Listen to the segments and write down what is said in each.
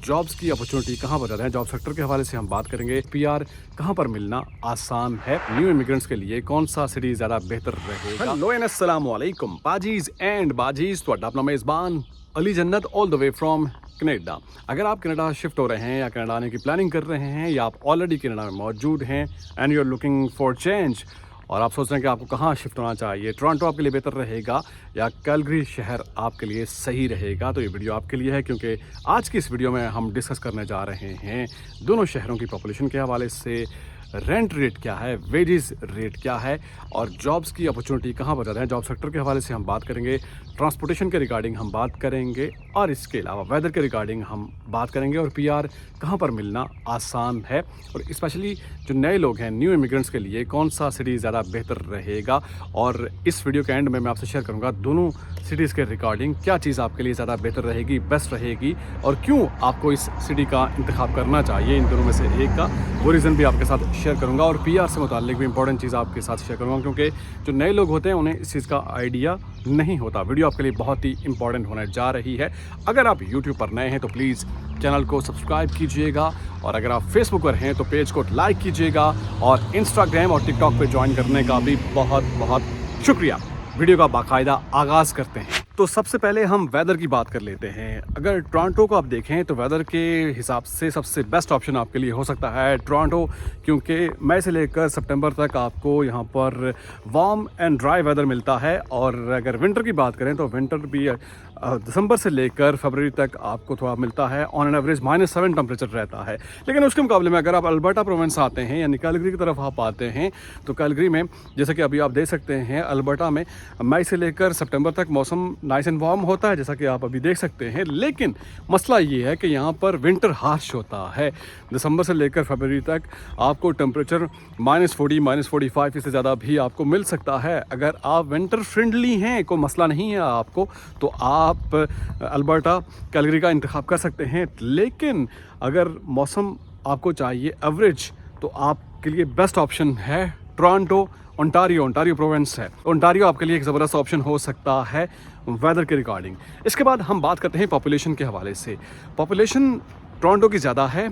Jobs की opportunity कहाँ पर ज़्यादा है, जॉब सेक्टर के हवाले से हम बात करेंगे। पीआर कहाँ पर मिलना आसान है, न्यू इमिग्रेंट्स के लिए कौन सा सिटी ज़्यादा बेहतर रहेगा। हेलो एंड अस्सलाम वालेकुम बाजीज एंड बाजीज, ਤੁਹਾਡਾ अपना मेज़बान अली जन्नत all the way from Canada. अगर आप कनाडा शिफ्ट हो रहे हैं या कनाडा आने की प्लानिंग कर रहे हैं या आप ऑलरेडी कनाडा में मौजूद हैं and you are looking for change और आप सोच रहे हैं कि आपको कहाँ शिफ्ट होना चाहिए, टोरंटो आपके लिए बेहतर रहेगा या कैलगरी शहर आपके लिए सही रहेगा, तो ये वीडियो आपके लिए है। क्योंकि आज की इस वीडियो में हम डिस्कस करने जा रहे हैं दोनों शहरों की पॉपुलेशन के हवाले से, रेंट रेट क्या है, वेजेस रेट क्या है और जॉब्स की अपॉर्चुनिटी कहाँ पर ज़्यादा है, जॉब सेक्टर के हवाले से हम बात करेंगे। ट्रांसपोर्टेशन के रिगार्डिंग हम बात करेंगे और इसके अलावा वेदर के रिगार्डिंग हम बात करेंगे और पीआर कहाँ पर मिलना आसान है और स्पेशली जो नए लोग हैं, न्यू इमिग्रेंट्स के लिए कौन सा सिटी ज़्यादा बेहतर रहेगा। और इस वीडियो के एंड में मैं आपसे शेयर करूँगा दोनों सिटीज़ के रिगार्डिंग क्या चीज़ आपके लिए ज़्यादा बेहतर रहेगी, बेस्ट रहेगी और क्यों आपको इस सिटी का इंतखाब करना चाहिए इन दोनों में से एक का, वो रीज़न भी आपके साथ शेयर करूँगा। और पीआर से मुताल्लिक भी इंपॉर्टेंट चीज़ आपके साथ शेयर करूँगा क्योंकि जो नए लोग होते हैं उन्हें इस चीज़ का आइडिया नहीं होता। वीडियो आपके लिए बहुत ही इंपॉर्टेंट होने जा रही है। अगर आप यूट्यूब पर नए हैं तो प्लीज़ चैनल को सब्सक्राइब कीजिएगा और अगर आप फेसबुक पर हैं तो पेज को लाइक कीजिएगा और इंस्टाग्राम और टिकटॉक पे ज्वाइन करने का भी बहुत बहुत शुक्रिया। वीडियो का बाकायदा आगाज़ करते हैं। तो सबसे पहले हम वेदर की बात कर लेते हैं। अगर टोरंटो को आप देखें तो वेदर के हिसाब से सबसे बेस्ट ऑप्शन आपके लिए हो सकता है टोरंटो, क्योंकि मई से लेकर सितंबर तक आपको यहाँ पर वार्म एंड ड्राई वेदर मिलता है। और अगर विंटर की बात करें तो विंटर भी दिसंबर से लेकर फरवरी तक आपको थोड़ा मिलता है, ऑन एन एवरेज -7 टेम्परेचर रहता है। लेकिन उसके मुकाबले में अगर आप अल्बर्टा प्रोविंस आते हैं यानी कैलगरी की तरफ आप आते हैं तो कैलगरी में जैसे कि अभी आप देख सकते हैं अल्बर्टा में मई से लेकर सितंबर तक मौसम नाइस एंड वार्म होता है जैसा कि आप अभी देख सकते हैं। लेकिन मसला ये है कि यहाँ पर विंटर हार्श होता है। दिसंबर से लेकर फरवरी तक आपको टेम्परेचर -40 -45 इससे ज़्यादा भी आपको मिल सकता है। अगर आप विंटर फ्रेंडली हैं, कोई मसला नहीं है आपको, तो आप अल्बर्टा कैलगरी का इंतखाब कर सकते हैं। लेकिन अगर मौसम आपको चाहिए एवरेज तो आपके लिए बेस्ट ऑप्शन है टोरंटो। ओंटारियो प्रोविंस है, ओंटारियो आपके लिए एक ज़बरदस्त ऑप्शन हो सकता है वेदर के रिगार्डिंग। इसके बाद हम बात करते हैं पॉपुलेशन के हवाले से। पॉपुलेशन टोरंटो की ज़्यादा है,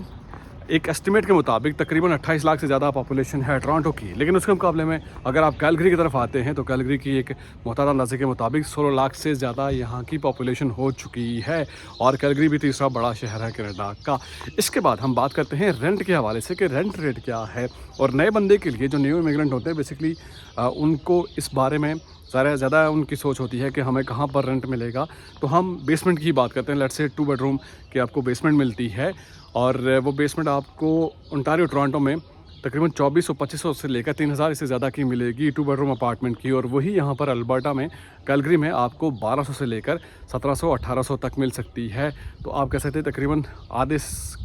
एक एस्टिमेट के मुताबिक तकरीबन 28 लाख से ज़्यादा पॉपुलेशन है टोरंटो की। लेकिन उसके मुकाबले में अगर आप कैलगरी की तरफ आते हैं तो कैलगरी की एक मुतादा अंदाजे के मुताबिक 16 लाख से ज़्यादा यहाँ की पॉपुलेशन हो चुकी है और कैलगरी भी तीसरा बड़ा शहर है कनाडा का। इसके बाद हम बात करते हैं रेंट के हवाले से कि रेंट रेट क्या है। और नए बंदे के लिए जो न्यू इमिग्रेंट होते हैं बेसिकली उनको इस बारे में ज़्यादा उनकी सोच होती है कि हमें कहाँ पर रेंट मिलेगा। तो हम बेसमेंट की बात करते हैं। लेट्स से 2 बेडरूम की आपको बेसमेंट मिलती है और वो बेसमेंट आपको ओंटारियो टोरंटो में तकरीबन 2400-2500 से लेकर 3000 इससे ज़्यादा की मिलेगी 2 बेडरूम अपार्टमेंट की। और वही यहाँ पर अल्बर्टा में कैलगरी में आपको 1200 से लेकर 1700-1800 तक मिल सकती है। तो आप कह सकते हैं तकरीबन आधे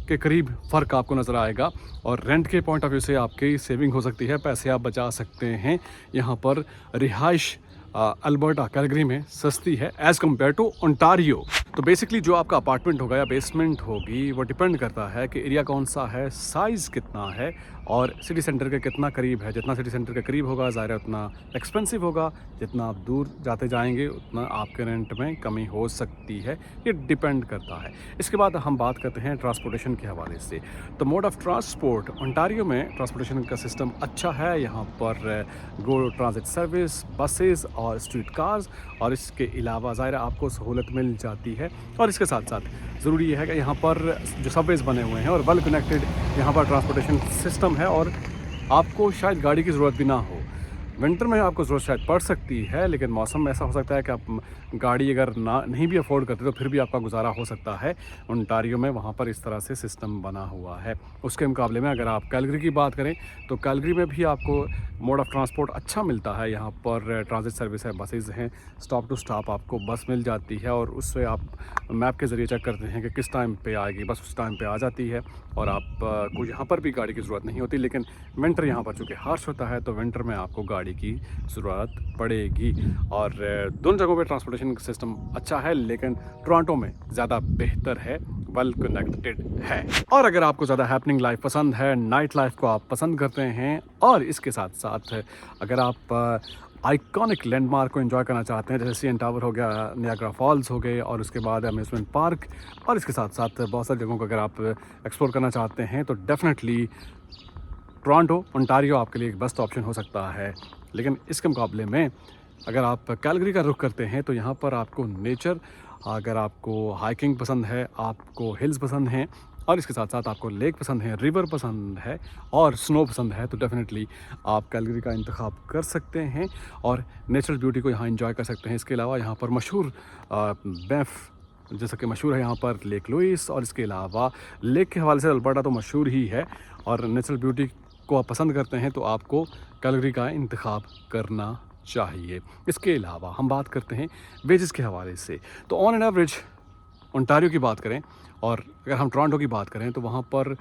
के करीब फ़र्क आपको नज़र आएगा और रेंट के पॉइंट ऑफ व्यू से आपकी सेविंग हो सकती है, पैसे आप बचा सकते हैं। यहाँ पर रिहाइश अल्बर्टा कैलगरी में सस्ती है एज़ कम्पेयर टू ओंटारियो। तो बेसिकली जो आपका अपार्टमेंट होगा या बेसमेंट होगी वो डिपेंड करता है कि एरिया कौन सा है, साइज़ कितना है और सिटी सेंटर के कितना करीब है। जितना सिटी सेंटर के करीब होगा ज़ाहिर है उतना एक्सपेंसिव होगा, जितना आप दूर जाते जाएंगे उतना आपके रेंट में कमी हो सकती है। ये डिपेंड करता है। इसके बाद हम बात करते हैं ट्रांसपोर्टेशन के हवाले से। तो मोड ऑफ़ ट्रांसपोर्ट ओंटारियो में ट्रांसपोर्टेशन का सिस्टम अच्छा है। यहाँ पर गो ट्रांजिट सर्विस, बसेस और स्ट्रीट कार्स और इसके अलावा ज़ाहिर आपको सहूलत मिल जाती है। और इसके साथ साथ ज़रूरी है कि यहाँ पर जो सबवेज़ बने हुए हैं और वेल कनेक्टेड यहाँ पर ट्रांसपोर्टेशन सिस्टम है और आपको शायद गाड़ी की ज़रूरत भी ना हो। विंटर में आपको ज़रूरत शायद पड़ सकती है लेकिन मौसम ऐसा हो सकता है कि आप गाड़ी अगर नहीं भी अफोर्ड करते तो फिर भी आपका गुजारा हो सकता है। ओंटारियो में वहाँ पर इस तरह से सिस्टम बना हुआ है। उसके मुकाबले में अगर आप कैलगरी की बात करें तो कैलगरी में भी आपको मोड ऑफ़ ट्रांसपोर्ट अच्छा मिलता है। यहाँ पर ट्रांजिट सर्विस है, बसेज़ हैं, स्टॉप टू स्टॉप आपको बस मिल जाती है और उससे आप मैप के ज़रिए चेक करते हैं कि किस टाइम पे आएगी बस, उस टाइम पे आ जाती है और आपको यहाँ पर भी गाड़ी की ज़रूरत नहीं होती। लेकिन विंटर यहाँ पर चूँकि हार्श होता है तो विंटर में आपको गाड़ी की ज़रूरत पड़ेगी। और दोनों जगहों पे ट्रांसपोर्टेशन सिस्टम अच्छा है लेकिन टोरंटो में ज़्यादा बेहतर है, वेल कनेक्टेड है। और अगर आपको ज़्यादा हैपनिंग लाइफ पसंद है, नाइट लाइफ को आप पसंद करते हैं और इसके साथ साथ अगर आप आइकॉनिक लैंडमार्क को एंजॉय करना चाहते हैं, जैसे सीएन टावर हो गया, नियाग्रा फॉल्स हो गए, और उसके बाद अम्यूज़मेंट पार्क, और इसके साथ साथ बहुत सारी जगहों को अगर आप एक्सप्लोर करना चाहते हैं तो डेफिनेटली टोरंटो ओंटारियो आपके लिए एक बेस्ट ऑप्शन हो सकता है। लेकिन इसके मुकाबले में अगर आप कैलगरी का रुख करते हैं तो यहाँ पर आपको नेचर, अगर आपको हाइकिंग पसंद है, आपको हिल्स पसंद हैं, और इसके साथ साथ आपको लेक पसंद है, रिवर पसंद है और स्नो पसंद है, तो डेफिनेटली आप कैलगरी का इंतखाब कर सकते हैं और नेचुरल ब्यूटी को यहाँ एंजॉय कर सकते हैं। इसके अलावा यहाँ पर मशहूर बैफ जैसा कि मशहूर है यहाँ पर लेक लुइस, और इसके अलावा लेक के हवाले से अल्बर्टा तो मशहूर ही है, और नेचुरल ब्यूटी को आप पसंद करते हैं तो आपको कैलगरी का इंतखाब करना चाहिए। इसके अलावा हम बात करते हैं वेजेस के हवाले से, तो ऑन एन एवरेज ओंटारियो की बात करें और अगर हम टोरंटो की बात करें तो वहाँ पर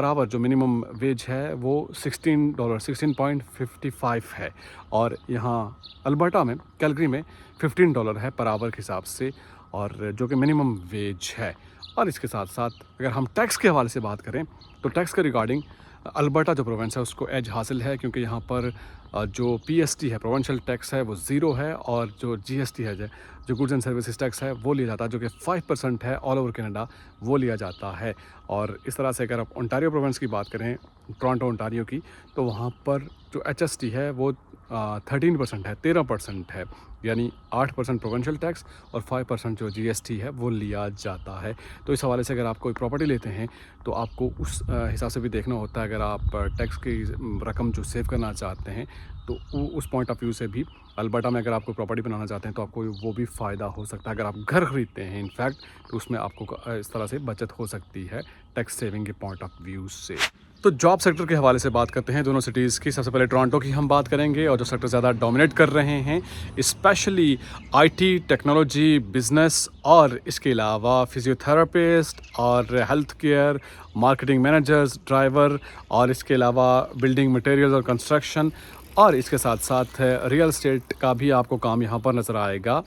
आवर जो मिनिमम वेज है वो $16 है, और यहाँ अल्बर्टा में कैलगरी में $15 है पर आवर के हिसाब से, और जो कि मिनिमम वेज है। और इसके साथ साथ अगर हम टैक्स के हवाले से बात करें तो टैक्स के रिगार्डिंग अल्बर्टा जो प्रोविंस है उसको एज हासिल है, क्योंकि यहाँ पर जो पीएसटी है, प्रोविंशियल टैक्स है, वो ज़ीरो है, और जो जीएसटी है, जो गुड्स एंड सर्विसेज टैक्स है वो लिया जाता है, जो कि 5% है ऑल ओवर कनाडा, वो लिया जाता है। और इस तरह से अगर आप ओंटारियो प्रोविंस की बात करें, टोरंटो ओंटारियो की, तो वहाँ पर जो एचएसटी है वो 13% है, 13% है, यानी 8% प्रोविंशियल टैक्स और 5% जो जीएसटी है वो लिया जाता है। तो इस हवाले से अगर आप कोई प्रॉपर्टी लेते हैं तो आपको उस हिसाब से भी देखना होता है। अगर आप टैक्स की रकम जो सेव करना चाहते हैं तो उस पॉइंट ऑफ व्यू से भी अल्बर्टा में अगर आप कोई प्रॉपर्टी बनाना चाहते हैं तो आपको वो भी फ़ायदा हो सकता है। अगर आप घर ख़रीदते हैं इनफैक्ट तो उसमें आपको इस तरह से बचत हो सकती है टैक्स सेविंग के पॉइंट ऑफ व्यू से। तो जॉब सेक्टर के हवाले से बात करते हैं दोनों सिटीज़ की। सबसे पहले टोरंटो की हम बात करेंगे, और जो सेक्टर ज़्यादा डोमिनेट कर रहे हैं स्पेशली आईटी, टेक्नोलॉजी, बिज़नेस, और इसके अलावा फिजियोथेरेपिस्ट और health care, marketing managers, driver, और इसके अलावा बिल्डिंग मटेरियल्स और कंस्ट्रक्शन, और इसके साथ साथ रियल एस्टेट का भी आपको काम यहाँ पर नज़र आएगा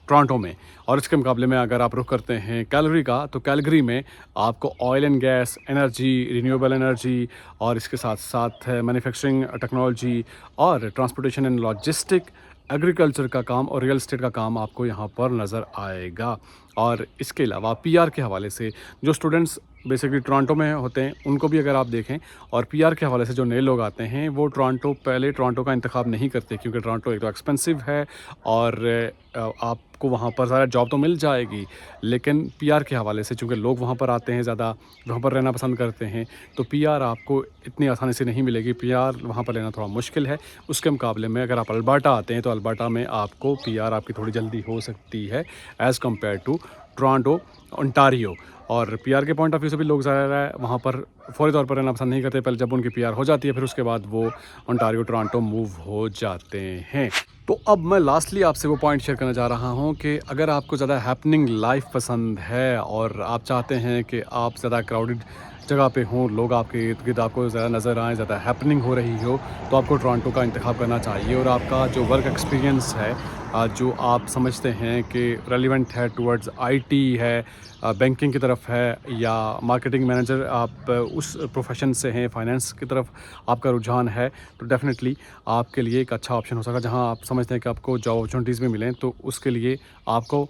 टोरंटो में। और इसके मुकाबले में अगर आप रुख करते हैं कैलगरी का, तो कैलगरी में आपको oil and gas, energy, renewable energy, और इसके साथ साथ मैन्युफैक्चरिंग टेक्नोलॉजी और ट्रांसपोर्टेशन एंड लॉजिस्टिक, एग्रीकल्चर का काम और रियल एस्टेट का काम आपको यहाँ पर नज़र आएगा। और इसके अलावा पीआर के हवाले से जो स्टूडेंट्स बेसिकली टोरंटो में होते हैं उनको भी अगर आप देखें, और पीआर के हवाले से जो नए लोग आते हैं वो टोरंटो का इंतखाब नहीं करते, क्योंकि टोरंटो एक तो एक्सपेंसिव है और आपको वहाँ पर ज़्यादा जॉब तो मिल जाएगी, लेकिन पीआर के हवाले से चूँकि लोग वहाँ पर आते हैं, ज़्यादा वहाँ पर रहना पसंद करते हैं, तो पीआर आपको इतनी आसानी से नहीं मिलेगी। पीआर वहाँ पर लेना थोड़ा मुश्किल है। उसके मुकाबले में अगर आप अल्बर्टा आते हैं तो अल्बर्टा में आपको पीआर आपकी थोड़ी जल्दी हो सकती है as compared to Toronto Ontario. और पीआर के पॉइंट ऑफ व्यू से भी लोग ज़्यादा वहाँ पर फौरी तौर पर रहना पसंद नहीं करते। पहले जब उनकी पीआर हो जाती है फिर उसके बाद वो ओंटारियो, टोरंटो मूव हो जाते हैं। तो अब मैं लास्टली आपसे वो पॉइंट शेयर करना चाह रहा हूँ कि अगर आपको ज़्यादा हैपनिंग लाइफ पसंद है और आप चाहते हैं कि आप ज़्यादा क्राउडेड जगह पे हों, लोग आपके इर्द गिर्द आपको ज़्यादा नज़र आएँ, ज़्यादा हैपनिंग हो रही हो, तो आपको टोरंटो का इंतखाब करना चाहिए। और आपका जो वर्क एक्सपीरियंस है, जो आप समझते हैं कि रेलिवेंट है टुवर्ड्स आईटी है, बैंकिंग की तरफ है, या मार्केटिंग मैनेजर आप उस प्रोफेशन से हैं, फाइनेंस की तरफ आपका रुझान है, तो डेफिनेटली आपके लिए एक अच्छा ऑप्शन हो सकता है। जहां आप समझते हैं कि आपको जॉब अपॉर्चुनिटीज़ भी मिलें, तो उसके लिए आपको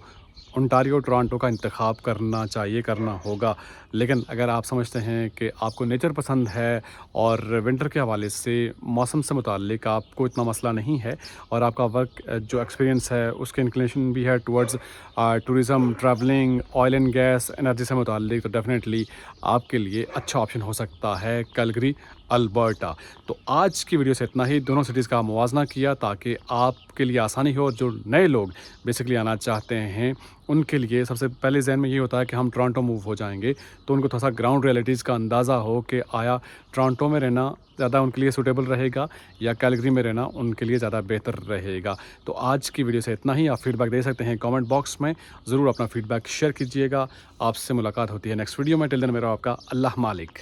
ओंटारियो, टोरंटो का इंतखाब करना चाहिए, करना होगा। लेकिन अगर आप समझते हैं कि आपको नेचर पसंद है और विंटर के हवाले से मौसम से मुताल्लिक आपको इतना मसला नहीं है, और आपका वर्क जो एक्सपीरियंस है उसके इंक्लिनेशन भी है towards tourism, travelling, oil and gas, energy से मुताल्लिक, तो डेफिनेटली आपके लिए अच्छा ऑप्शन हो सकता है कैलगरी, अल्बर्टा। तो आज की वीडियो से इतना ही। दोनों सिटीज़ का मुवाजना किया ताकि आपके लिए आसानी हो। जो नए लोग बेसिकली आना चाहते हैं उनके लिए सबसे पहले जहन में ये होता है कि हम टोरंटो मूव हो जाएंगे, तो उनको थोड़ा सा ग्राउंड रियलिटीज़ का अंदाज़ा हो कि आया टोरंटो में रहना ज़्यादा उनके लिए सूटेबल रहेगा या कैलगरी में रहना उनके लिए ज़्यादा बेहतर रहेगा। तो आज की वीडियो से इतना ही। आप फीडबैक दे सकते हैं कमेंट बॉक्स में, ज़रूर अपना फीडबैक शेयर कीजिएगा। आपसे मुलाकात होती है नेक्स्ट वीडियो में। टिल देन मेरा आपका अल्लाह मालिक।